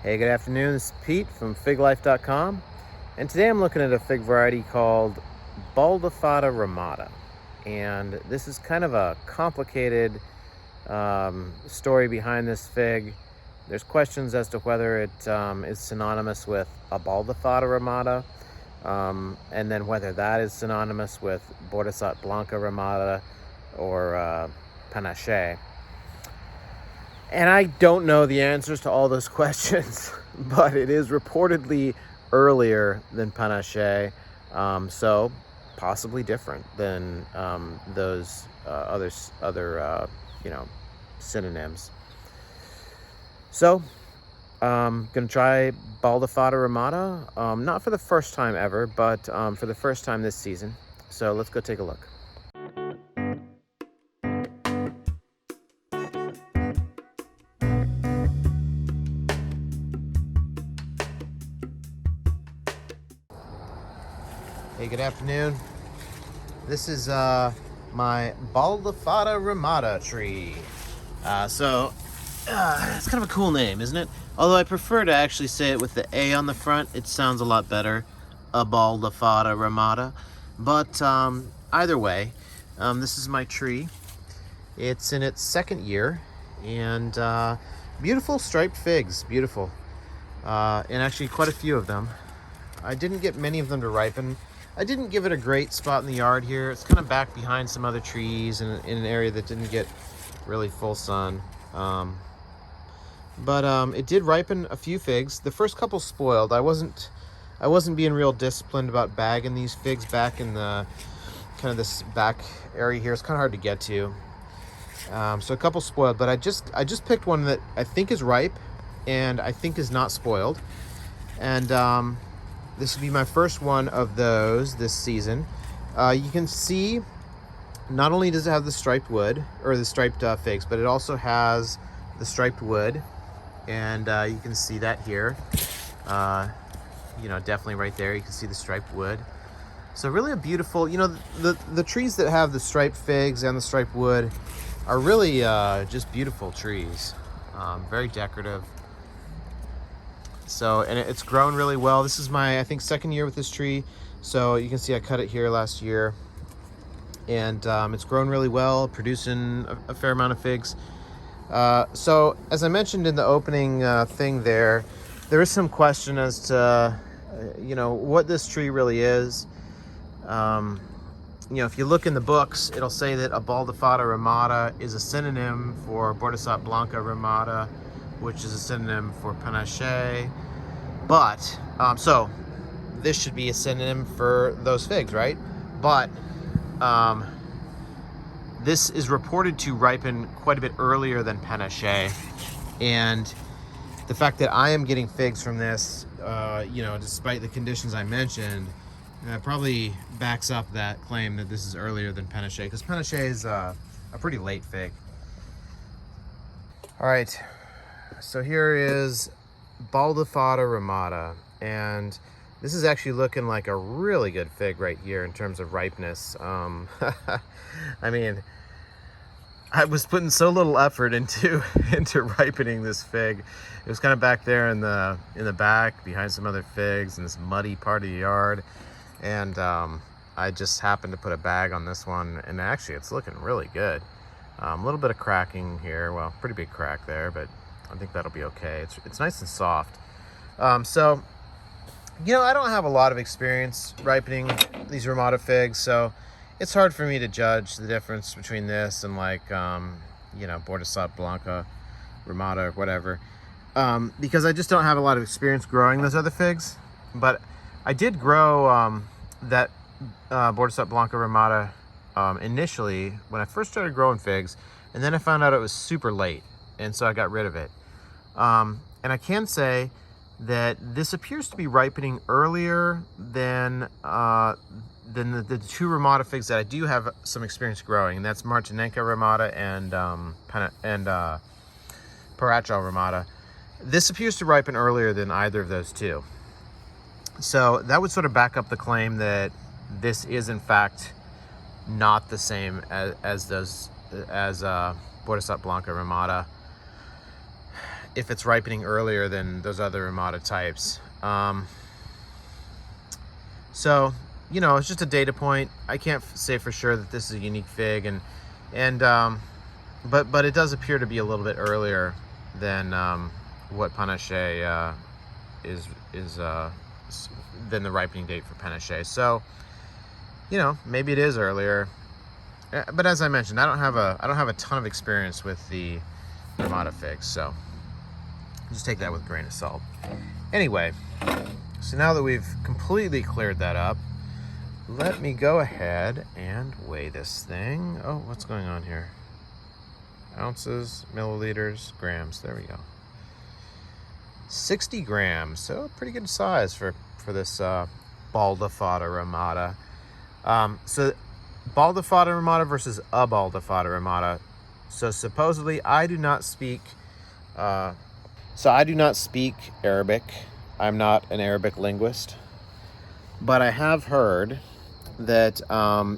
Hey, good afternoon. This is Pete from FigLife.com, and today I'm looking at a fig variety called Baldufada Rimada. And this is kind of a complicated story behind this fig. There's questions as to whether it is synonymous with a Baldufada Rimada, and then whether that is synonymous with Bordissot Blanca Rimada or Panache. And I don't know the answers to all those questions, but it is reportedly earlier than Panache, so possibly different than those other synonyms. So I'm gonna try Baldufada Rimada, not for the first time ever, but for the first time this season. So let's go take a look. Hey, good afternoon. This is my Baldufada Rimada tree. It's kind of a cool name, isn't it? Although I prefer to actually say it with the A on the front. It sounds a lot better, a Baldufada Rimada. But either way, this is my tree. It's in its second year, and beautiful striped figs, beautiful. And actually quite a few of them. I didn't get many of them to ripen. I didn't give it a great spot in the yard here. It's kind of back behind some other trees in an area that didn't get really full sun. But it did ripen a few figs. The first couple spoiled. I wasn't being real disciplined about bagging these figs back in the kind of this back area here. It's kind of hard to get to. So a couple spoiled, but I just picked one that I think is ripe and I think is not spoiled. And this will be my first one of those this season. You can see not only does it have the striped wood, or the striped figs, but it also has the striped wood. And you can see that here. Definitely right there, you can see the striped wood. So really a beautiful, the trees that have the striped figs and the striped wood are really just beautiful trees. Very decorative. So, and it's grown really well. This is my, I think, second year with this tree. So you can see I cut it here last year. And it's grown really well, producing a fair amount of figs. So as I mentioned in the opening thing there is some question as to, what this tree really is. If you look in the books, it'll say that a Baldufada Rimada is a synonym for Bordissot Blanca Rimada, which is a synonym for Panache. But, so this should be a synonym for those figs, right? But this is reported to ripen quite a bit earlier than Panache. And the fact that I am getting figs from this, despite the conditions I mentioned, probably backs up that claim that this is earlier than Panache, because Panache is a pretty late fig. All right. So here is Baldufada Rimada, and this is actually looking like a really good fig right here in terms of ripeness. I mean, I was putting so little effort into ripening this fig. It was kind of back there in the back behind some other figs in this muddy part of the yard, and I just happened to put a bag on this one, and actually it's looking really good. A little bit of cracking here, well, pretty big crack there, but I think that'll be okay. It's nice and soft. So, I don't have a lot of experience ripening these Rimada figs, so it's hard for me to judge the difference between this and Bordissot Blanca Rimada or whatever, because I just don't have a lot of experience growing those other figs. But I did grow that Bordissot Blanca Rimada initially when I first started growing figs, and then I found out it was super late, and so I got rid of it. And I can say that this appears to be ripening earlier than the two Rimada figs that I do have some experience growing, and that's Martinenca Rimada and Panache Rimada. This appears to ripen earlier than either of those two. So that would sort of back up the claim that this is in fact not the same as Bordissot Blanca Rimada. if it's ripening earlier than those other Rimada types. So, you know, it's just a data point. I can't say for sure that this is a unique fig, but it does appear to be a little bit earlier than what Panache is than the ripening date for Panache. So, you know, maybe it is earlier. But as I mentioned, I don't have a ton of experience with the Rimada figs, so just take that with a grain of salt. Anyway, so now that we've completely cleared that up, let me go ahead and weigh this thing. Oh, what's going on here? Ounces, milliliters, grams. There we go. 60 grams, so pretty good size for this Baldufada Rimada. So Baldufada Rimada versus a Baldufada Rimada. So supposedly I do not speak Arabic. I'm not an Arabic linguist, but I have heard that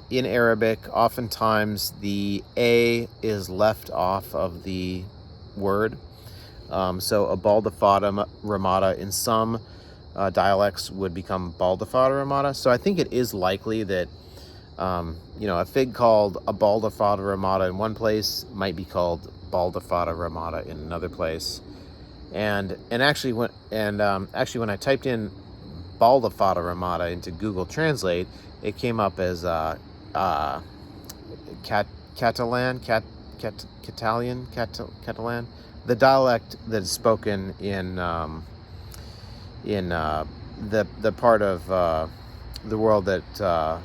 in Arabic, oftentimes the A is left off of the word. So a Baldufada Rimada in some dialects would become Baldufada Rimada. So I think it is likely that you know, a fig called a Baldufada Rimada in one place might be called Baldufada Rimada in another place. And actually when I typed in Baldufada Rimada into Google Translate, it came up as Catalan, the dialect that is spoken in the part of the world that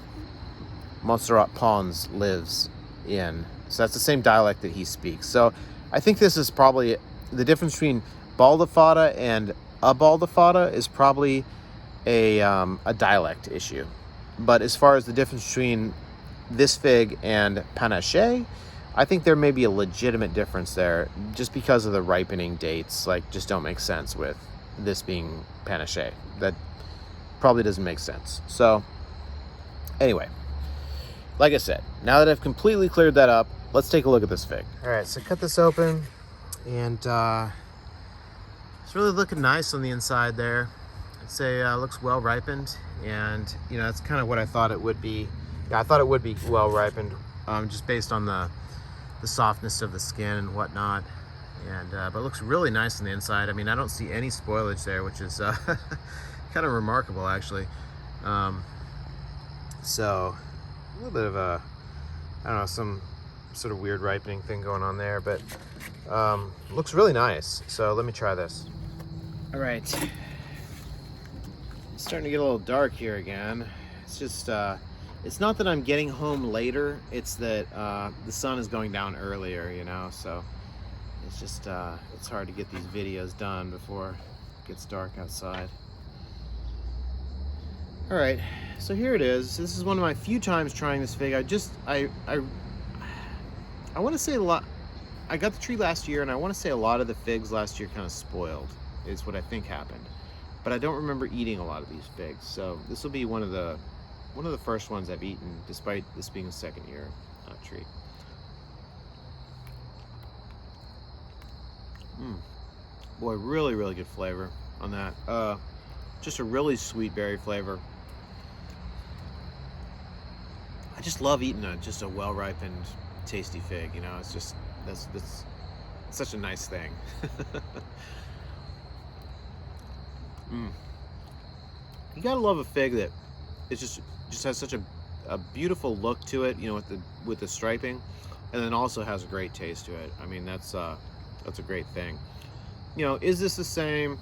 Montserrat Pons lives in. So that's the same dialect that he speaks. So I think this is probably the difference between Baldufada and a Baldufada is probably a dialect issue. But as far as the difference between this fig and Panache, I think there may be a legitimate difference there just because of the ripening dates, like, just don't make sense with this being Panache. That probably doesn't make sense. So anyway, like I said, now that I've completely cleared that up, let's take a look at this fig. All right, so cut this open, and it's really looking nice on the inside there. I'd say looks well ripened, and you know, that's kind of what I thought it would be. Yeah, I thought it would be well ripened, just based on the softness of the skin and whatnot. And but it looks really nice on the inside. I mean, I don't see any spoilage there, which is kind of remarkable, actually. So a little bit of a, I don't know, some sort of weird ripening thing going on there, but looks really nice. So let me try this. All right, it's starting to get a little dark here again. It's just it's not that I'm getting home later, it's that the sun is going down earlier, you know, so it's just it's hard to get these videos done before it gets dark outside. All right, so here it is. This is one of my few times trying this fig. I want to say a lot. I got the tree last year, and I want to say a lot of the figs last year kind of spoiled, is what I think happened. But I don't remember eating a lot of these figs, so this will be one of the first ones I've eaten, despite this being a second year tree. Boy, really, really good flavor on that. Just a really sweet berry flavor. I just love eating just a well-ripened, tasty fig. You know, it's just that's such a nice thing. You gotta love a fig that it just has such a beautiful look to it. You know, with the striping, and then also has a great taste to it. I mean, that's a great thing. You know, is this the same?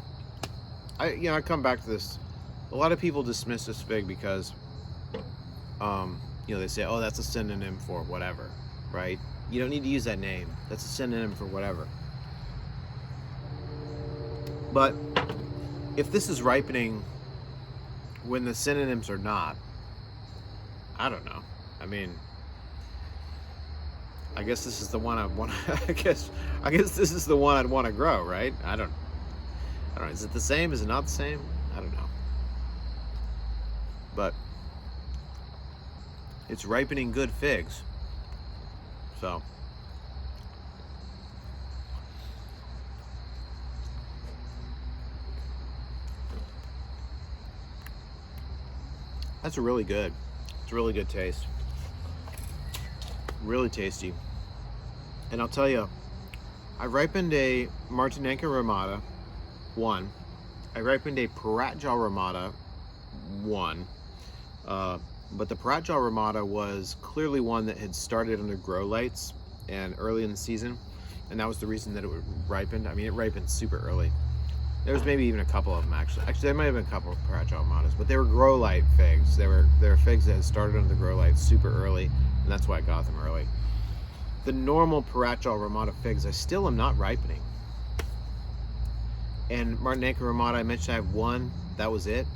I come back to this. A lot of people dismiss this fig because, you know, they say, oh, that's a synonym for whatever, right? You don't need to use that name. That's a synonym for whatever. But if this is ripening when the synonyms are not, I don't know. I mean, I guess this is the one I want. I guess this is the one I'd want to grow, right? I don't know. Is it the same? Is it not the same? I don't know. But it's ripening good figs. So That's really good. It's a really good taste. Really tasty. And I'll tell you, I ripened a Martinenca Rimada 1. I ripened a Paratjal Rimada 1. But the Paratjal Rimada was clearly one that had started under grow lights and early in the season, and that was the reason that it ripened. I mean, it ripened super early. There was maybe even a couple of them actually. Actually, there might have been a couple of Paratjal Rimadas, but they were grow light figs. They were figs that had started under the grow lights super early, and that's why I got them early. The normal Paratjal Rimada figs, I still am not ripening. And Martinenca Rimada, I mentioned I have 1. That was it.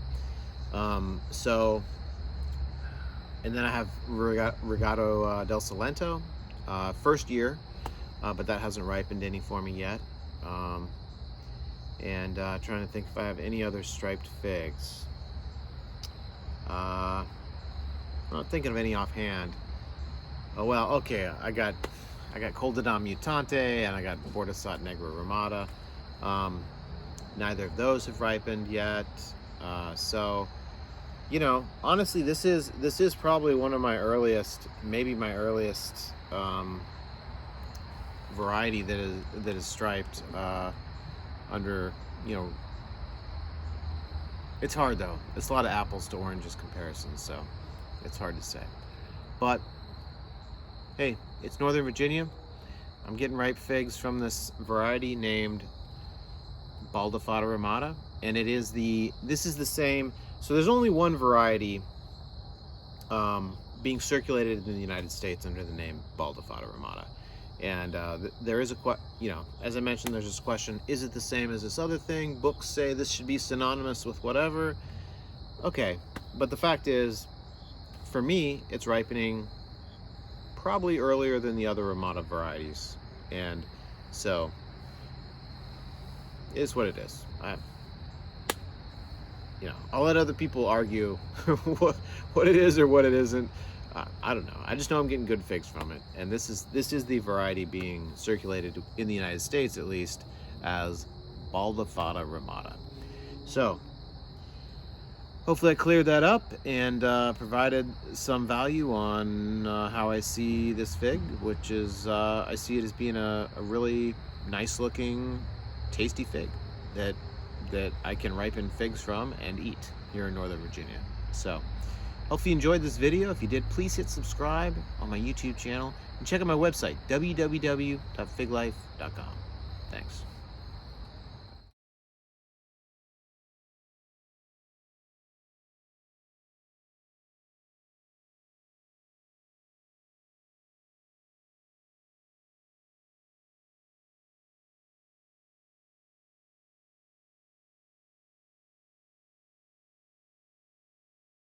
And then I have Regato del Salento, first year, but that hasn't ripened any for me yet. And trying to think if I have any other striped figs. I'm not thinking of any offhand. Oh well, okay. I got Coldedam Mutante and I got Bordissot Negra Rimada. Neither of those have ripened yet. So, you know, honestly, this is probably one of my earliest, maybe my earliest variety that is striped under, you know. It's hard though. It's a lot of apples to oranges comparisons, so it's hard to say. But hey, it's Northern Virginia. I'm getting ripe figs from this variety named Baldufada Rimada, and this is the same. So there's only one variety being circulated in the United States under the name Baldufada Rimada, and there is as I mentioned, there's this question: is it the same as this other thing? Books say this should be synonymous with whatever. Okay, but the fact is, for me, it's ripening probably earlier than the other Rimada varieties, and so it is what it is. I'll let other people argue what it is or what it isn't. I don't know. I just know I'm getting good figs from it, and this is the variety being circulated in the United States, at least, as Baldufada Rimada. So hopefully I cleared that up and provided some value on how I see this fig, which is I see it as being a really nice looking, tasty fig that I can ripen figs from and eat here in Northern Virginia. So hope you enjoyed this video. If you did, please hit subscribe on my YouTube channel and check out my website, www.figlife.com. Thanks.